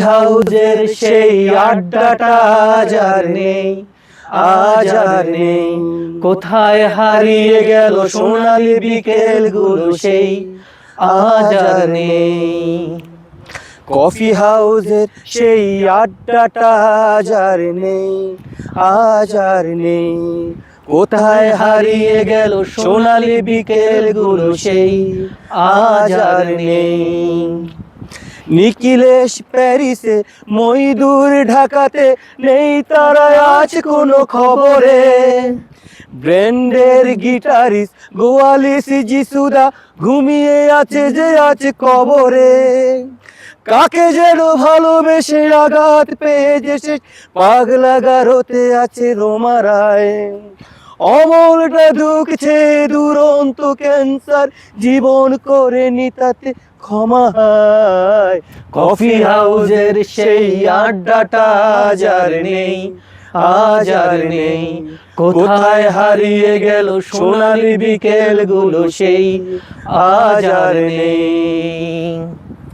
হাউজের সেই আড্ডাটা আজ আর নেই, আজ আর নেই। কোথায় হারিয়ে গেল সোনালি বিকেলগুলো সেই, আজ আর নেই। কফি হাউজের সেই আড্ডাটা আজ আর নেই, আজ আর নেই। কোথায় হারিয়ে গেল সোনালি বিকেলগুলো সেই, আজ আর নেই। নিখিলেশ প্যারিসে, মইদুর ঢাকাতে, নেই তারা আজ কোনো খবরে। ব্র্যান্ডের গিটারিস্ট গোয়ালিস যিশুদা ঘুমিয়ে আছে যে আছে কবরে। কাকে যেন ভালোবেসে আঘাত পেয়ে যে সে পাগলা গারোতে আছে রোমা রায়। অমলটা ঢুকছে দুরন্ত ক্যান্সার, জীবন করে নিতাতে ক্ষমা হায়। কফি হাউজের সেই আড্ডাটা আজ আর নেই, আজ আর নেই। কোথায় হারিয়ে গেল সোনালি বিকেলগুলো সেই, আজ আর নেই।